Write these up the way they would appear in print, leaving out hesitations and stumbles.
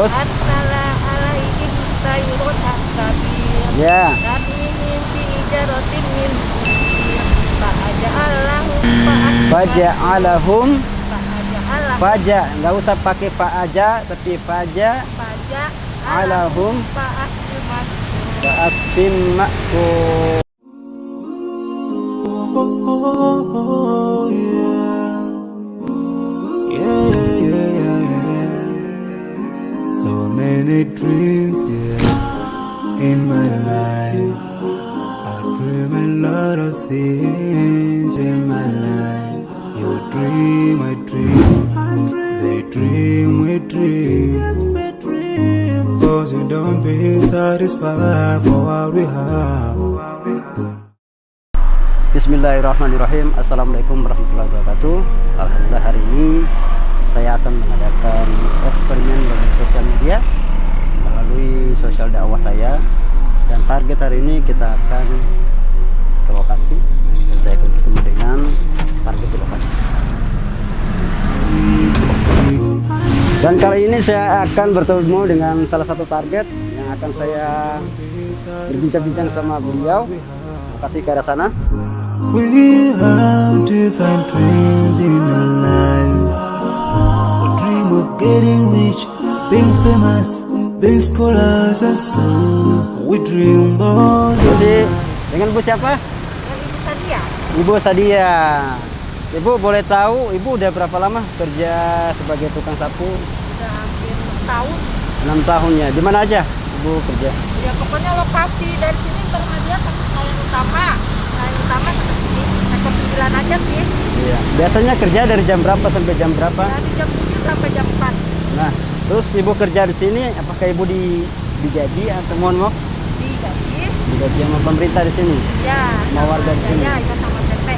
Terus? Ya. Faja'alahum. Faja, nggak usah pakai fa aja, tapi faja alahum fa'asbim ma'kum. So many dreams, in my life. I dream a lot of things in my life. You dream, I dream. They dream, we dream. Cause you don't be satisfied for what we have. Bismillahirrahmanirrahim. Assalamualaikum warahmatullahi wabarakatuh. Alhamdulillah, hari ini saya akan mengadakan eksperimen melalui sosial media, melalui sosial dakwah saya. Dan target hari ini kita akan ke lokasi dan saya akan bertemu dengan target di lokasi. Dan kali ini saya akan bertemu dengan salah satu target yang akan saya berbincang-bincang sama beliau. Lokasi ke arah sana. We have different dreams in our life. We dream of getting rich, being famous, being scholars and so. We dream those. Masih dengan Bu siapa? Ibu Sadia. Ibu Sadia. Ibu boleh tahu Ibu udah berapa lama kerja sebagai tukang sapu? Udah hampir 6 tahun. 6 tahun ya. Di mana aja Ibu kerja? Ya pokoknya lokasi dari sini Bermadia sampai Senayan Utama. Senayan Utama sampai sini. Sektor 9 aja sih. Iya. Biasanya kerja dari jam berapa sampai jam berapa? Dari jam 7 sampai jam 4. Nah, terus Ibu kerja di sini apakah Ibu digaji atau mohon maaf? Digaji. Digaji sama pemerintah di sini? Ya. Sama warga di sini? Ya, itu sama PT.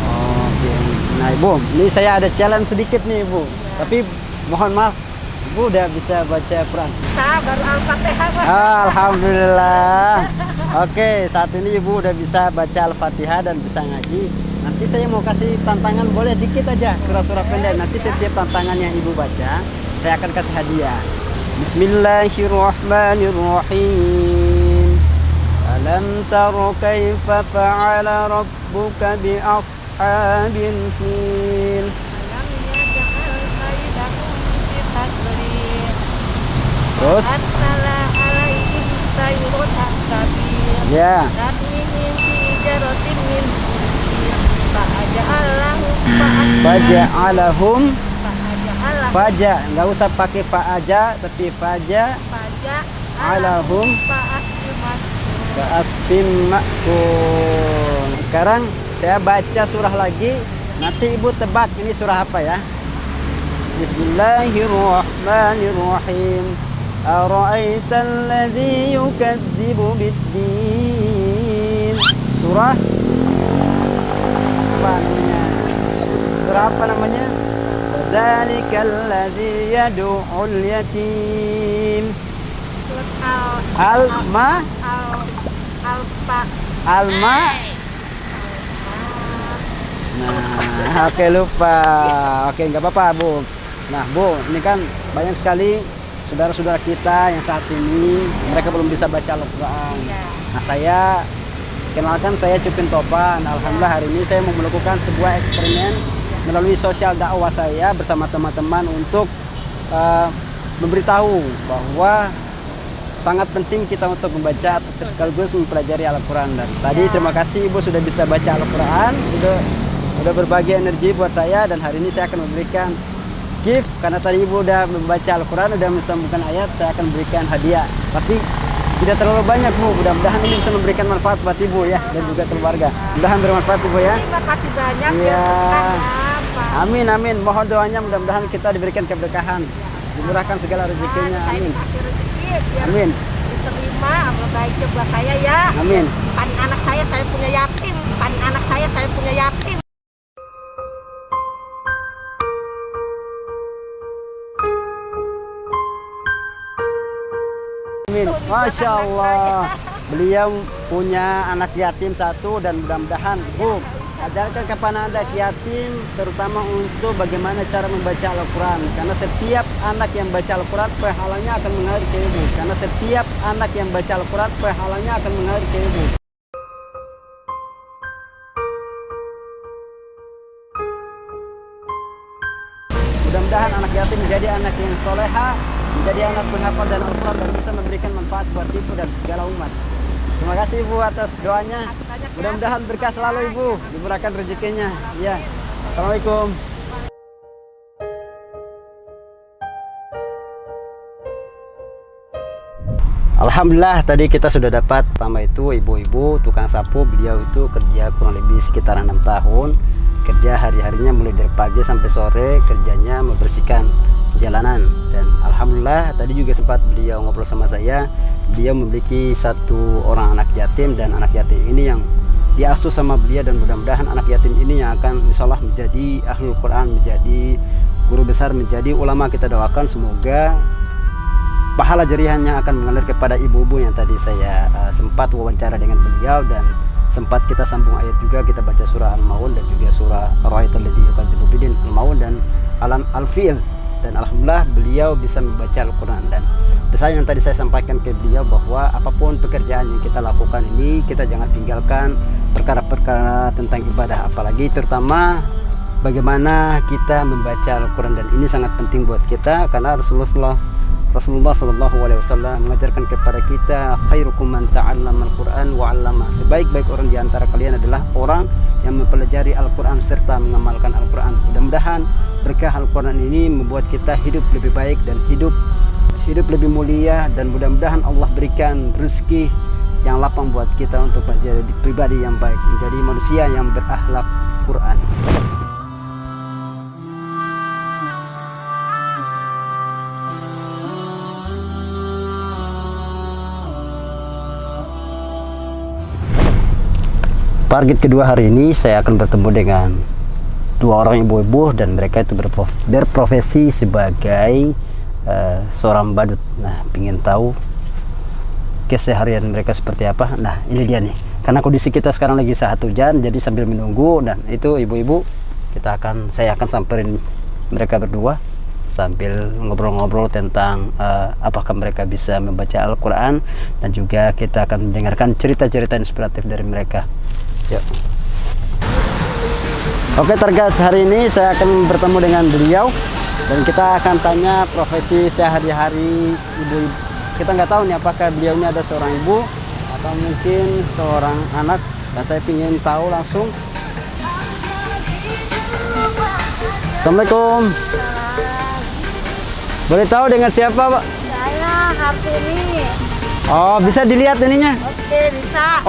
Oke. Nah Ibu, ini saya ada challenge sedikit nih Ibu. Ya. Tapi mohon maaf, Ibu udah bisa baca Quran? Saya baru Al-Fatihah. Alhamdulillah. Oke, saat ini Ibu udah bisa baca Al-Fatihah dan bisa ngaji. Nanti saya mau kasih tantangan, boleh dikit aja, surah-surah pendek. Nanti setiap tantangan yang Ibu baca, saya akan kasih hadiah. Bismillahirrahmanirrahim. Alam tara kaifa fa'ala rabbuka bi ashabil fil. Alam yaj'al kaidahum fi tadbir. Terus? Arsala alaihim sayyi'un kabir. Ya. Tarmihim bijaratin min sijil. Fa'aja'alahum Faja'alahum. Fa'aja'alahum Faja, nggak usah pakai fa aja, tapi faja alahum fa'asbim ma'kum. Sekarang saya baca surah lagi, nanti Ibu tebak ini surah apa ya. Bismillahirrahmanirrahim. Ara'aital ladzi yukadzibu biddin. Surah apa namanya? Surah apa namanya? Dzalikal ladzi yad'ul yatim. Alma. Nah, oke lupa. Oke, nggak apa-apa Bu. Nah Bu, ini kan banyak sekali saudara-saudara kita yang saat ini mereka belum bisa baca Al-Quran. Nah kenalkan saya Cupin Topan. Alhamdulillah hari ini saya mau melakukan sebuah eksperimen melalui sosial dakwah saya bersama teman-teman untuk memberitahu bahwa sangat penting kita untuk membaca sekaligus mempelajari Al-Quran. Dan tadi terima kasih Ibu sudah bisa baca Al-Quran, udah berbagi energi buat saya, dan hari ini saya akan memberikan gift karena tadi Ibu udah membaca Al-Quran, udah mensambungkan ayat, saya akan berikan hadiah. Tapi tidak terlalu banyak Bu, mudah-mudahan ini bisa memberikan manfaat buat Ibu ya dan juga keluarga. Mudah-mudahan bermanfaat Ibu ya. Terima kasih banyak ya. Pak. Amin amin. Mohon doanya mudah-mudahan kita diberikan keberkahan, dimurahkan segala rezekinya. Amin. Amin. Diterima Allah baik buat saya ya. Amin. Paling anak saya punya yatim. Paling anak saya punya yatim. Amin. Masya Allah. Beliau punya anak yatim satu dan mudah-mudahan Bu Ajarkan kepada anak yatim terutama untuk bagaimana cara membaca Al-Quran. Karena setiap anak yang baca Al-Quran pahalanya akan mengalir ke ibu. Karena setiap anak yang baca Al-Quran pahalanya akan mengalir ke ibu. Mudah-mudahan anak yatim menjadi anak yang soleha, menjadi anak penghafal dan Al-Quran dan bisa memberikan manfaat buat ibu dan segala umat. Terima kasih Ibu atas doanya. Mudah-mudahan berkah selalu Ibu, dimurahkan rezekinya. Ya. Assalamualaikum. Alhamdulillah tadi kita sudah dapat pertama itu ibu-ibu tukang sapu. Beliau itu kerja kurang lebih sekitar 6 tahun. Kerja hari-harinya mulai dari pagi sampai sore, kerjanya membersihkan jalanan. Dan alhamdulillah tadi juga sempat beliau ngobrol sama saya. Beliau memiliki 1 orang anak yatim, dan anak yatim ini yang diasuh sama beliau, dan mudah-mudahan anak yatim ini yang akan insyaallah menjadi ahlul Quran, menjadi guru besar, menjadi ulama. Kita doakan semoga pahala jariahnya akan mengalir kepada ibu-ibu yang tadi saya sempat wawancara dengan beliau, dan sempat kita sambung ayat juga. Kita baca surah Al-Maun dan juga surah Ar-Ra'aital ladzi yukadzibu bid-din, Al-Maun dan Al-Fil. Dan alhamdulillah beliau bisa membaca Al-Quran. Dan pesan yang tadi saya sampaikan ke beliau bahwa apapun pekerjaan yang kita lakukan ini, kita jangan tinggalkan perkara-perkara tentang ibadah, apalagi terutama bagaimana kita membaca Al-Quran. Dan ini sangat penting buat kita, karena Rasulullah Shallallahu Alaihi Wasallam mengajarkan kepada kita, khairukum man ta'allama al-Quran wa 'allama. Sebaik-baik orang di antara kalian adalah orang yang mempelajari Al-Quran serta mengamalkan Al-Quran. Mudah-mudahan berkah Al-Quran ini membuat kita hidup lebih baik dan hidup lebih mulia, dan mudah-mudahan Allah berikan rezeki yang lapang buat kita untuk menjadi pribadi yang baik, menjadi manusia yang berakhlak Quran. Target kedua hari ini saya akan bertemu dengan 2 orang ibu-ibu, dan mereka itu berprofesi sebagai seorang badut. Nah, ingin tahu keseharian mereka seperti apa. Nah, ini dia nih. Karena kondisi kita sekarang lagi saat hujan, jadi sambil menunggu, dan itu ibu-ibu saya akan samperin mereka berdua sambil ngobrol-ngobrol tentang apakah mereka bisa membaca Al-Quran, dan juga kita akan mendengarkan cerita-cerita inspiratif dari mereka. Yuk. Oke, target hari ini saya akan bertemu dengan beliau, dan kita akan tanya profesi sehari-hari ibu. Kita nggak tahu nih apakah beliau ini ada seorang ibu atau mungkin seorang anak, dan saya ingin tahu langsung. Assalamualaikum. Boleh tahu dengan siapa, Pak? Saya Hartini. Oh, bisa dilihat ininya? Oke, bisa.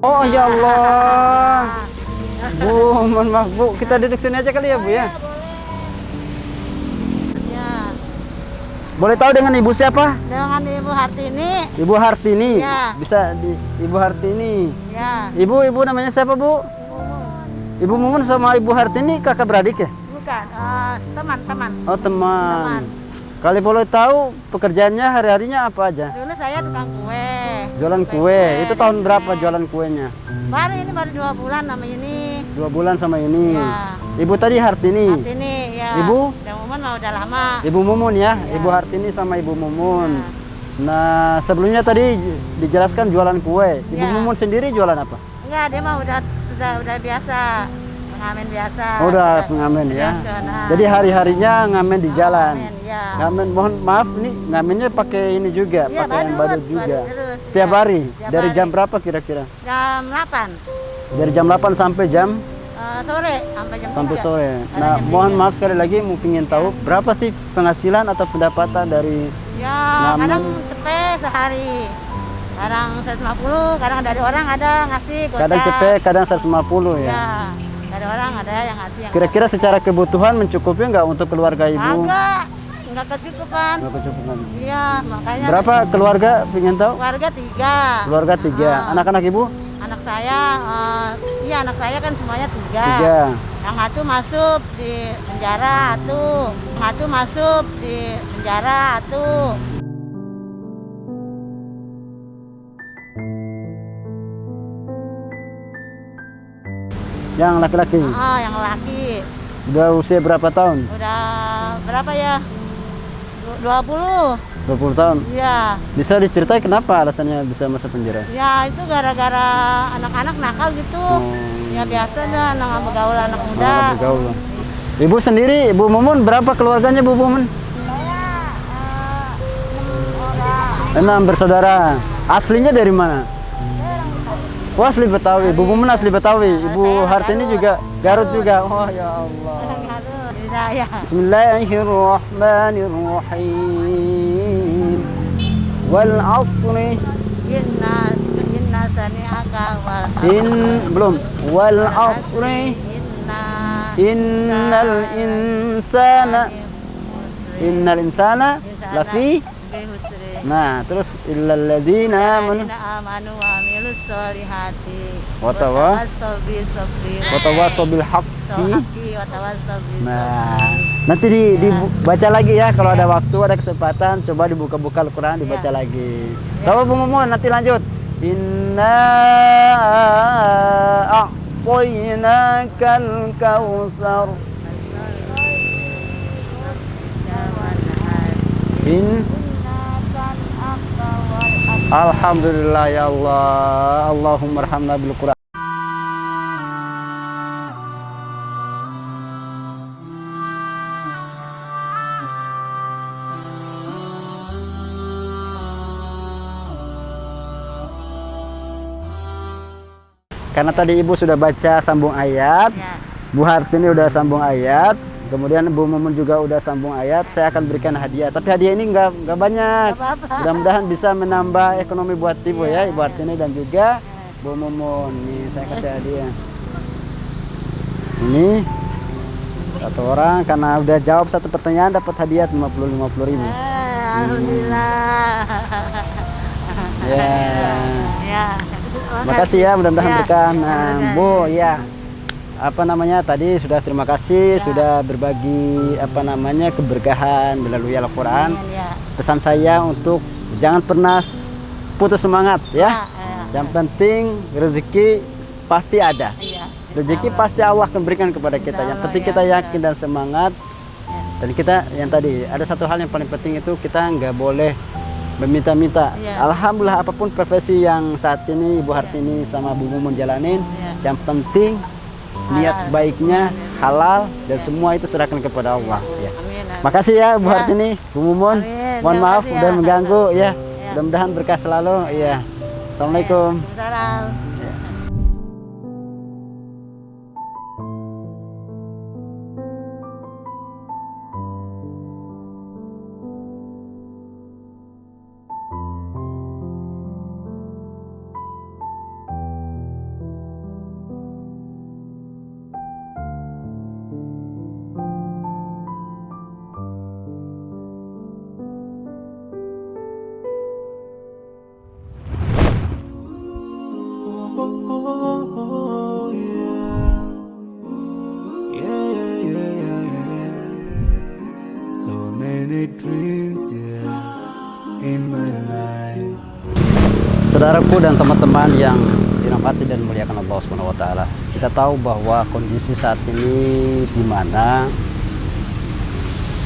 Oh ya Allah, Bu, mohon maaf Bu, kita duduk sini aja kali ya Bu ya. Ya. Boleh tahu dengan Ibu siapa? Dengan Ibu Hartini. Ibu Hartini. Ya. Bisa di Ibu Hartini. Ya. Ibu namanya siapa Bu? Ibu Mumun sama Ibu Hartini kakak beradik ya? Bukan, teman-teman. Oh teman. Teman. Kali boleh tahu pekerjaannya hari-harinya apa aja? Dulu saya tukang kue. Jualan kue. Itu tahun berapa jualan kuenya? Baru 2 bulan nama ini. 2 bulan sama ini. Ya. Ibu tadi Hartini. Hartini ya. Ibu? Yang Mumun mah udah lama. Ibu Mumun ya. Ya. Ibu Hartini sama Ibu Mumun. Ya. Nah, sebelumnya tadi dijelaskan jualan kue. Ibu Ya. Mumun sendiri jualan apa? Enggak, dia mah udah biasa. Pengamen biasa. Oh, udah pengamen ya. Tradisional. Jadi hari-harinya ngamen di jalan. Pengamen, ya. Ngamen, mohon maaf ini ngamennya pakai ini juga, Iya, pakai yang badut juga. badut, Setiap ya. hari. Setiap Dari hari. jam berapa kira-kira? Jam 8 Dari jam 8 sampai jam sore sampai jam sampai 3. sore. Ada Nah, jam mohon 3. maaf sekali lagi mau ingin tahu berapa sih penghasilan atau pendapatan dari Ya, ngamen? kadang cepet sehari. Kadang 150, kadang dari orang ada ngasih gocap. Kadang cepet, kadang 150 ya. Ya, dari orang ada yang ngasih. Yang Kira-kira secara kebutuhan mencukupi nggak untuk keluarga ibu? enggak kecukupan. Nggak kecukupan. Iya, makanya Berapa keluarga pengen tahu? keluarga 3. Keluarga 3. Anak-anak ibu? Anak saya, iya anak saya kan semuanya 3. 3. Yang satu masuk di penjara, satu masuk di penjara, satu. Yang laki-laki. Yang laki. Udah usia berapa tahun? Udah berapa ya? 20. 20 tahun. Iya. Bisa diceritain kenapa alasannya bisa masuk penjara? Ya itu gara-gara anak-anak nakal gitu. Ya biasanya anak bergaul anak muda. Bergaul. Ibu sendiri, Ibu Mumun, berapa keluarganya Bu Mumun? Saya 6 orang. 6 bersaudara. Aslinya dari mana? Oh, asli Betawi. Ibu Mumun asli Betawi. Ibu Hartini juga Garut juga. Oh ya Allah. Ya. Bismillahirrahmanirrahim. Wal asri. Inna sani'aka wal Belum. Wal asri. Innal insana lafi. Nah, terus illal ladzina amanu wa amilus solihati wa tawassaw bil haqqi. Nah, nanti dibaca lagi ya kalau ada waktu, ada kesempatan, coba dibuka-buka Al-Qur'an, dibaca lagi. Kalau Bu Mumun nanti lanjut. Inna a'tainakal kautsar. Alhamdulillah ya Allah. Allahumma arhamna bil Qur'an. Karena tadi Ibu sudah baca sambung ayat, Ya. Bu Hartini udah sambung ayat, kemudian Bu Mumun juga udah sambung ayat, saya akan berikan hadiah. Tapi hadiah ini nggak banyak. Mudah-mudahan bisa menambah ekonomi buat Ibu ya, Ibu Hartini dan juga Bu Mumun. Nih saya kasih hadiah. Ini satu orang karena udah jawab satu pertanyaan dapat hadiah 50.000. Alhamdulillah. Ya. Ya. Makasih ya, mudah-mudahan Ya. berkah. Nah, Bu, ya. Apa namanya tadi sudah terima kasih sudah berbagi apa namanya keberkahan melalui Al-Qur'an. Ya. Pesan saya untuk jangan pernah putus semangat ya. Yang penting rezeki pasti ada. Iya. Rezeki pasti Allah akan berikan kepada kita. Yang penting kita yakin dan semangat. Dan kita yang tadi ada satu hal yang paling penting itu kita nggak boleh meminta-minta. Iya. Alhamdulillah apapun profesi yang saat ini Ibu Hartini sama Bu Mumun jalanin, yang penting niat baiknya halal dan semua itu serahkan kepada Allah ya. Amin. Makasih ya Bu Hartini, Bu Mumun. Amin. Mohon Terima maaf kasih udah ya. mengganggu ya. Ya. Mudah-mudahan berkah selalu ya. Assalamualaikum. Salam. Oh, yeah. Yeah, yeah, yeah, yeah. So many dreams, yeah, in my life. Saudaraku dan teman-teman yang dirahmati dan muliakan Allah Subhanahu wa taala. Kita tahu bahwa kondisi saat ini di mana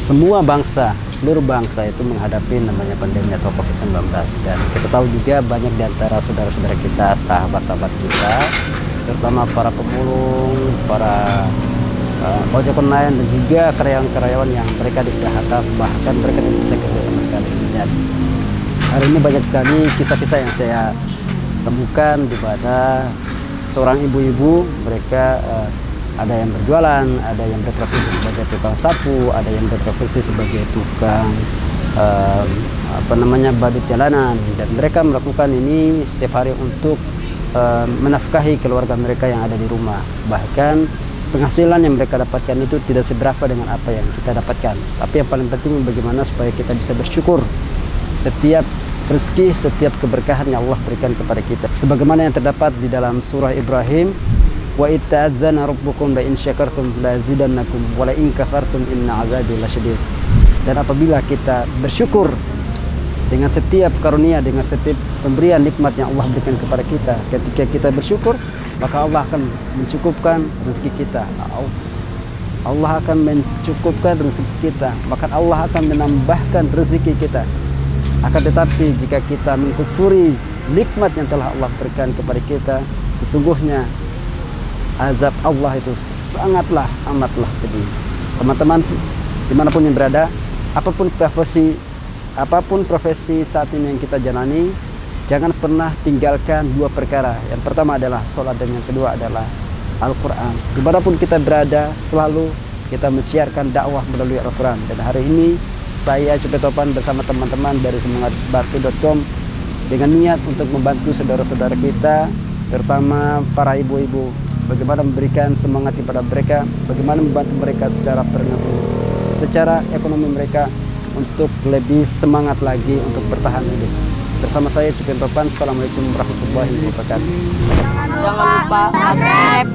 semua bangsa, seluruh bangsa itu menghadapi namanya pandemi atau COVID-19 dan kita tahu juga banyak di antara saudara-saudara kita, sahabat-sahabat kita, terutama para pemulung, para ojek online dan juga karyawan-karyawan yang mereka di PHK, bahkan mereka tidak bisa kerja sama sekali. Dan hari ini banyak sekali kisah-kisah yang saya temukan di mana seorang ibu-ibu mereka ada yang berjualan, ada yang berprofesi sebagai tukang sapu, ada yang berprofesi sebagai tukang badut jalanan, dan mereka melakukan ini setiap hari untuk menafkahi keluarga mereka yang ada di rumah. Bahkan penghasilan yang mereka dapatkan itu tidak seberapa dengan apa yang kita dapatkan. Tapi yang paling penting bagaimana supaya kita bisa bersyukur setiap rezeki, setiap keberkahan yang Allah berikan kepada kita. Sebagaimana yang terdapat di dalam surah Ibrahim, wa itta'adzana rabbukum la in syakartum la zidannakum wa la in kafartum inna azabi lasyadid. Dan apabila kita bersyukur dengan setiap karunia, dengan setiap pemberian nikmat yang Allah berikan kepada kita, ketika kita bersyukur maka Allah akan mencukupkan rezeki kita. Allah akan mencukupkan rezeki kita, maka Allah akan menambahkan rezeki kita. Akan tetapi jika kita mengkufuri nikmat yang telah Allah berikan kepada kita, sesungguhnya azab Allah itu sangatlah amatlah pedih. Teman-teman dimanapun yang berada, apapun profesi saat ini yang kita jalani, jangan pernah tinggalkan dua perkara. Yang pertama adalah sholat, dan yang kedua adalah Al-Quran. Dimanapun kita berada, selalu kita mensiarkan dakwah melalui Al-Quran. Dan hari ini saya Cupe Topan bersama teman-teman dari semangatbatu.com dengan niat untuk membantu saudara-saudara kita, terutama para ibu-ibu, bagaimana memberikan semangat kepada mereka, bagaimana membantu mereka secara ekonomi mereka untuk lebih semangat lagi untuk bertahan hidup. Bersama saya Cupe Topan. Assalamualaikum warahmatullahi wabarakatuh. Jangan lupa subscribe